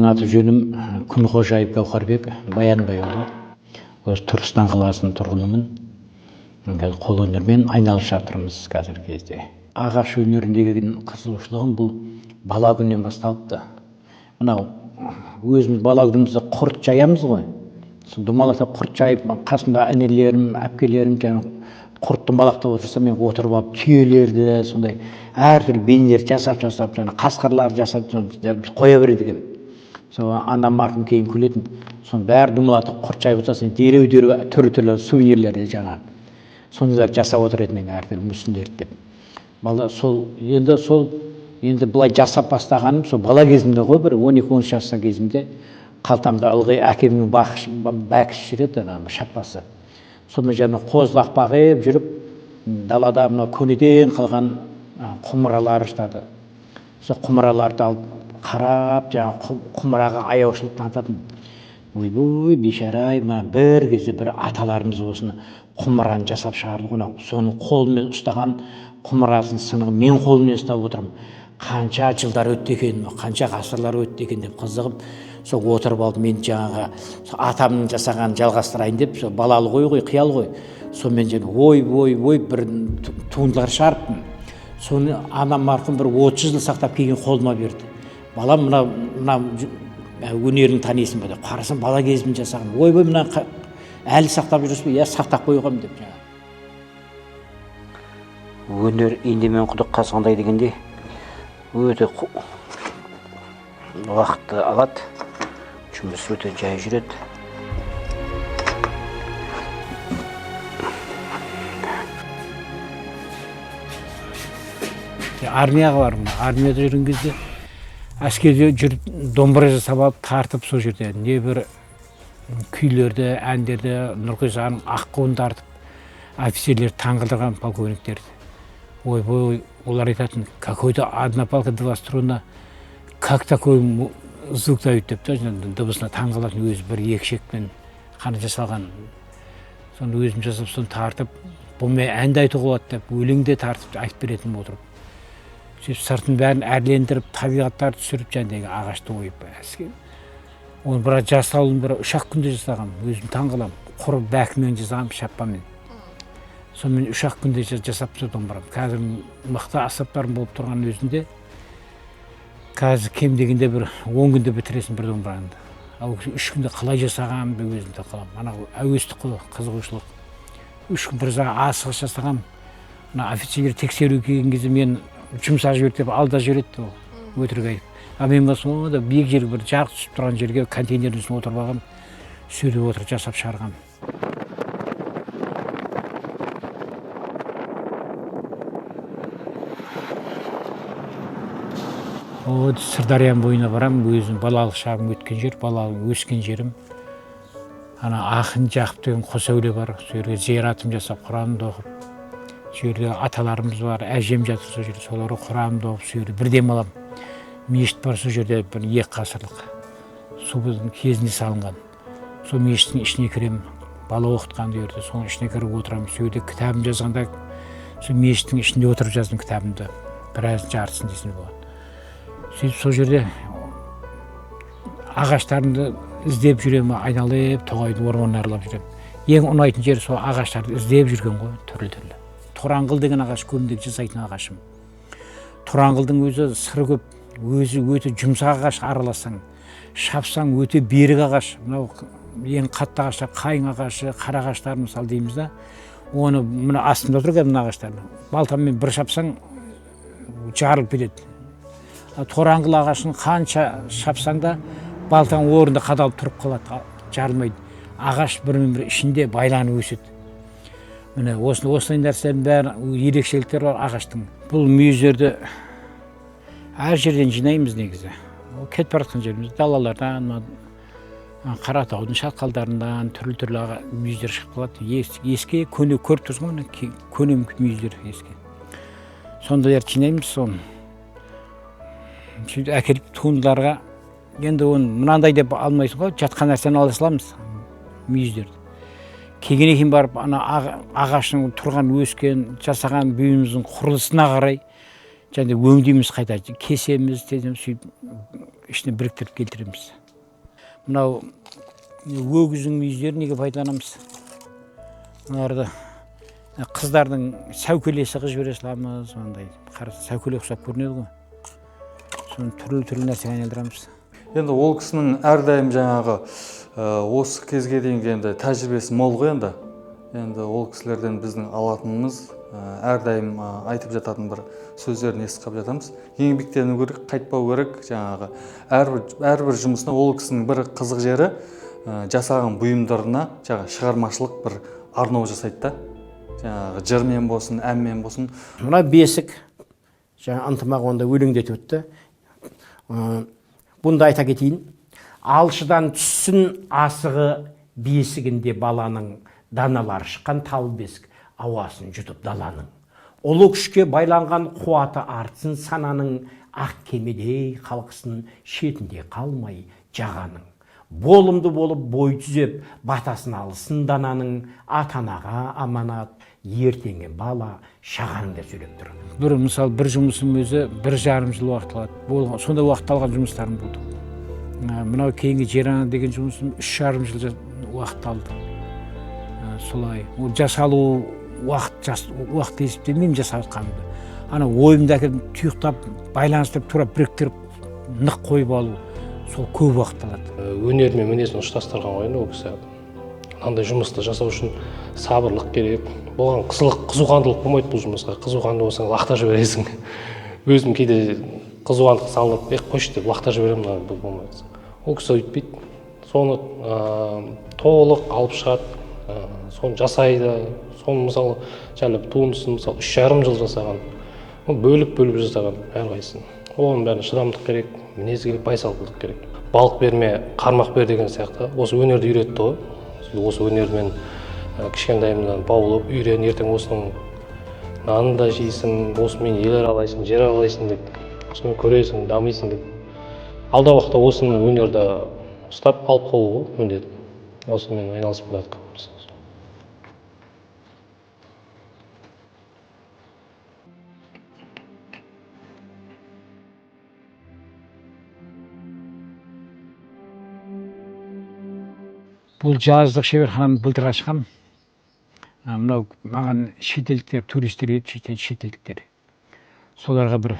аты жөнім Күнқожаев Гауһарбек Баянбайұлы. Осы Түркістан қаласының тұрғынымын. Қолөнермен айналысып жатырмыз қазіргі кезде. Ағаш өнеріндегі қызығушылығым бұл бала күннен басталыпты. Мынау өзіміз бала күнімізде құрт жаямыз ғой. Думаласа құрт жайып, қасымда інелерім, әпкелерім құртты балақтап отырса, мен отырып алып түйелерді, сондай әртүрлі бейнелер жасап, қасқырлар жасап қоя береді екен. Сол анам марқұм кейін күлетін. Соның бәрі думалатып құрт жайып отырса, дереу түрлі сувенирлерді жаңағы. Сондайлар жасап отыр едім әртүрлі мүсіндерді деп. Бала енді былай жасап бастағаным сол бала кезімде ғой, бір 12-13 жаста кезімде қалтамда ылғи әкемнің бәкіс жүреді, шаппасы. Сонымен жаңа қоз лақпақ жүріп, далада мына көнеден қалған құмыралар ұстады. Сол құмыраларды алып қарап, жаңа құмыраға аяушылық танытатын. Ой, бейшара-ай, бір кезде бір аталарымыз осыны құмыраны жасап шығарды. Соның қолымен ұстаған құмырасын сынығы мен қолымен ұстап отырмын. Қанша жылдар өтті екен, қанша ғасырлар өтті екен деп қызығып, сол отырып алып мен жаңағы атамның жасаған жалғастырайын деп, балалы ғой, қиял ғой. Сонымен ой бір туындылар шығарыппын. Соны анам марқұм бір 30 жыл сақтап келген қолыма берді. Балам, мына өнерін танисың ба деп. Қарасам бала кезімде жасаған. Мына әлі сақтап жүрсің бе? Сақтап қойғам деп. Өнер индемен құдық қазғандай дегенде өте уақытты алады. Жұмыс өте жай жүреді. Армияға бармын. Армияда жүрген кезде әскерде жүріп домбыра жасап алып тартып сол жерде не бір күйлерді, әндерді Нұрқизаның аққуын тартып офицерлер таңғалдырған полковниктерді. Ой, олар айтатын, какой-то одна палка, два струна, как такой звук дают деп, дыбысына таңғалатын өзі бір екшекпен қаны жасалған. Соны өзім жасап, соны тартып, бұлмен әнді айтуға болады деп, өлеңде тартып айтып беретін отырып. Сыртын бәрін әрлендіріп, табиғаттар түсіріп, жәндегі ағашты ойып әскер. Оны бір жасауын бір 3 күнде жасағам, өзім таңғалам. Құрып бәкімен жасағам, шаппамен. Сонымен 3 күнде жасап тұрдым барам. Қазір мықты аспаптарым болып тұрған өзінде, қазір кем дегенде бір 10 күнде бітіресің бір домбыранды. Ал 3 күнде қалай жасағам деп өзім тақалам. Ана әуестік қой, қызығушылық. 3 күн бір асығыс жасағам. Офицерлер тексеру келген кезде мен жұмсақ жіберді деп алда жүреді ол, өтірік айтып. Мен басым онда биік жерге бір жарық түсіп тұрған жерге контейнердің үстіне отырып алғам, сөйлеп отырып жасап шығарғам. Сырдарияның бойына барам, өзім балалық шағым өткен жер, балалық өскен жерім. Ақын Жақып деген Қосәуле бар, сол жерге зиратым жасап, Құранымды оқып. Сол жерде аталарымыз бар, әжем жатыр сол жерде, соларға Құранымды оқып, сол жерде бір демалам. Мешіт бар сол жерде бір 2 ғасырлық. Судың кезінде салынған. Сол мешіттің ішіне кірем, бала оқытқан жерде, соның ішіне кіріп отырамын. Сол жерде кітабым жазғанда, сол мешіттің ішінде отырып жаздым кітабымды. Біраз жартысын десін болады. Сөйтіп сол жерде ағаштарымды іздеп жүрем, айналып, тоғайды орман аралап жүрем. Ең ұнайтын жер сол ағаштарды іздеп жүрген ғой, түрлі-түрлі. Тұраңғыл деген ағаш көмдегі жасайтын ағашым. Тұраңғылдың өзі сыры көп, өзі өте жұмсақ ағаш араласаң, шапсаң өте берік ағаш. Мынау ең қатты ағаштар, қайың ағашы, қара ағаштар мысалы дейміз да. Оны мына астында отыр екен мына ағаштарды. Балтамен бір шапсаң жарылып кетеді. Тораңғыл ағашын қанша шапсаң да балтаң орында қадалып тұрып қалады, жарылмайды. Ағаш бірімен-бірі ішінде байланып өседі. Міне осындай нәрселердің бәрі ерекшеліктер бар ағаштың. Бұл мүйіздерді әр жерден жинаймыз негізі. Кетіп бара жатқан жеріміз далалардан, Қаратаудың шатқалдарынан түрлі мүйіздер шығып қалады. Еске көне көріп тұрсың ғой, көне мүйіздер еске. Сондайлар жинаймыз соны. Сөйтіп әкеліп туындыларға, енді оны мынандай деп алмайсың ғой, жатқан нәрсені ала саламыз, мүйіздерді. Келгеннен кейін барып, ағаштың тұрған, өскен, жасаған бүйіміздің құрылысына қарай, және өңдейміз, қайта кесеміз, сөйтіп ішіне біріктіріп келтіреміз. Мынау өгіздің мүйіздерін неге пайдаланамыз? Мыналарды қыздардың сәукелесі қыз жібере саламыз, ондай сәукеле ұқсап көрінеді ғой. Соны түрлі нәрсеге айналдырамыз. Енді ол кісінің әрдайым жаңағы осы кезге дейінгі енді тәжірибесі мол ғой енді. Енді ол кісілерден біздің алатынымыз әрдайым айтып жататын бір сөздерін естіп жатамыз. Еңбектену керек, қайтпау керек. Жаңағы әрбір жұмысына ол кісінің бір қызық жері жасаған бұйымдарына жаңағы шығармашылық бір арнау жасайды да. Жаңағы жырмен болсын, әнмен болсын. Мына бесік жаңа ынтымақ онда өлеңдетіп өтті. Бұнда айта кетейін. Алшыдан түссін асығы бесігінде баланың, даналар шыққан тал бесік ауасын жұтып даланың. Ұлы күшке байланған қуаты артсын сананың, ақ кемедей қалқысын шетінде қалмай жағаның. Болымды болып бой түзеп батасын алсын дананың, атанаға аманат ертеңге бала шағаңда сөйлеп тұр. Бір мысал, бір жұмысым өзі 1,5 жыл уақыт алады. Сонда уақыт алған жұмыстарым болды. Мынау кейінгі жер ана деген жұмысым 3,5 жыл уақыт алды. Солай. Ол жасалу уақыт есептемеймін жасатқанымды. Ана ойымды әкеліп тұйықтап, байланыстырып, тура біріктіріп, нық қойып алу. Сол көп уақыт алады. Өнермен мінезін ұштастырған ғой, ол кісі. Мынандай жұмысты жасау үшін сабырлық керек. Болған қызуқандылық болмайды бұл жұмысқа. Қызуқанды болсаң лақта жібересің. Өзім кейде қызуқандық салынып, қойшы деп лақта жіберемін, бұл болмайды. Ол кісі өйтпейді. Соны толық алып шығады, соны жасайды. Соны мысалы, жаңағы туындысын мысалы 3,5 жыл жасаған. Бөліп жасаған әрқайсысын. Оның бәріне шыдамдық керек, мінез керек, байсалдылық керек. Балық берме, қармақ бер деген сияқты. Осы өнерді үйретті ғой. Осы өнермен кішкентайымнан баулып, үйрен, ертең осының нанын да жейсің, осымен ел аралайсың, жер аралайсың деп, осымен көресің, дамисың деп. Алда уақытта осының өнерді ұстап алып қалу міндет. Осымен айналысып келатқан. Бұл жаздық шеберхананы былтыр ашқам. Мынау маған шетелдіктер, туристер еді, шетелдіктер. Соларға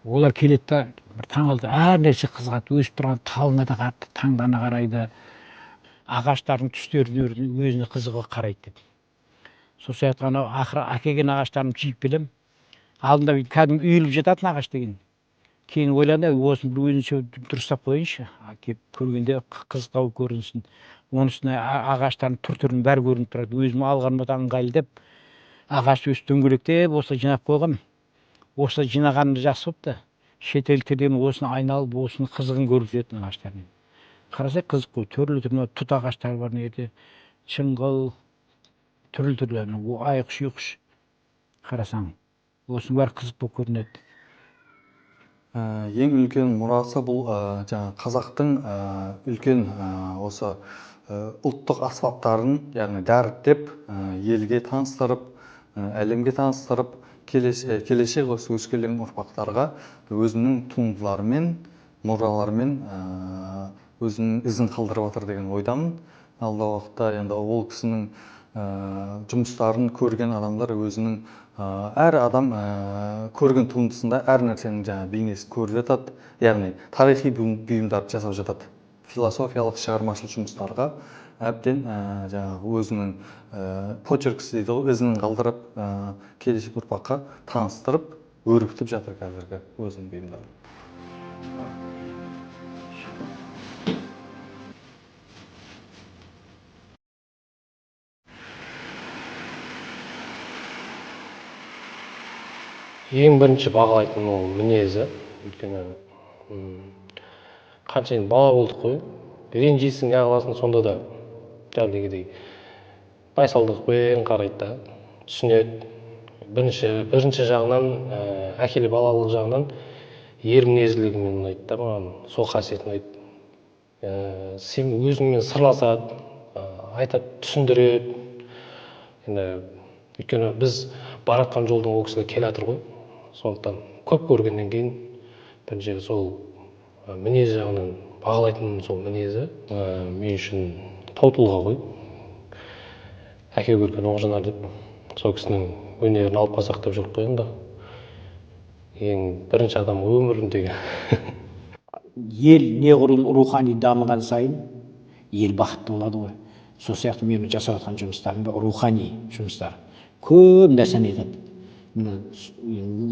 олар келеді да, бір таңғалды, әр нәрсе қызығады, өсіп тұрған талына да қарайды, таңдана қарайды, ағаштардың түстеріне өзіне қызығы қарайды деді. Сол сияқты ақыры әкелген ағаштарымды жиып келем. Алдында кәдімгі үйіліп жататын ағаш деген. Кейін ойланды, осыны бір өзінше дұрыстап қойыншы, келіп көргенде қызықтау көрінсін. Оның үстіне ағаштардың түр-түрінің бәрі көрініп тұрады. Өзім алғаныма да ыңғайлы деп, ағашты өстіп дөңгелектеп осылай жинап қойғам. Осылай жинағанымыз жақсы болыпты. Шетелдіктерден осыны айналып, осыны қызығын көріп жүретін ағаштармен. Қарасай қызық қой, түрлі тұт ағаштар бар жерде, шыңғыл, түрлі, айқұш-ұйқыш. Қарасаң, осының бәрі қызық болып көрінеді. Ең үлкен мұрасы бұл жаңа қазақтың үлкен осы ұлттық аспаптарын, яғни дәріптеп, елге таныстырып, әлемге таныстырып, келешек осы өскелең ұрпақтарға өзінің туындыларымен, мұраларымен өзінің ізін қалдырып жатыр деген ойдамын. Алда уақытта енді ол кісінің жұмыстарын көрген адамдар өзінің әр адам көрген туындысында әр нәрсенің жаңа бейнесін көріп жатады, яғни тарихи бұйымдарды жасап жатады. Философиялық шығармашылық жұмыстарға әбден жаңағы өзінің почеркісі дейді ғой, ізін қалдырып, келешек ұрпаққа таныстырып, өрбітіп жатыр қазіргі өзінің бұйымдарын. Ең бірінші бағалайтын ол мінезі. Өйткені қанша енді бала болдық қой. Ренжисің, не қыласың, сонда да жаңағыдей байсалдықпен қарайды да, түсінеді. Бірінші жағынан, әкелі балалық жағынан ер мінезділігімен ұнайды да, маған сол қасиетін ұнайды. Сен өзіңмен сырласады, айтады, түсіндіреді. Өйткені біз баратқан жолдың ол кісіге келе жатыр ғой. Сондықтан көп көргеннен кейін бірінші сол мінез жағынан бағалайтыным сол мінезі. Мен үшін тау тұлға ғой. Әке көрген Оғжанар деп сол кісінің өнерін алып қалсақ деп жүріп қой енді. Ең бірінші адам өміріндегі. Ел неғұрлым рухани дамыған сайын ел бақытты болады ғой. Сол сияқты менің жасап жатқан жұмыстарым рухани жұмыстар. Көп нәрсені айтады.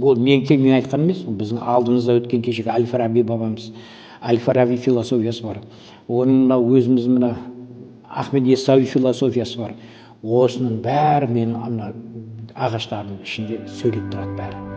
Ол мен тегін айтқан емес, біздің алдымызда өткен кешегі Әл-Фараби бабамыз, Әл-Фараби философиясы бар. Оның мына өзіміз мына Ахмед Яссауи философиясы бар. Осының бәрі менің ағаштардың ішінде сөйлеп тұрады бәрі.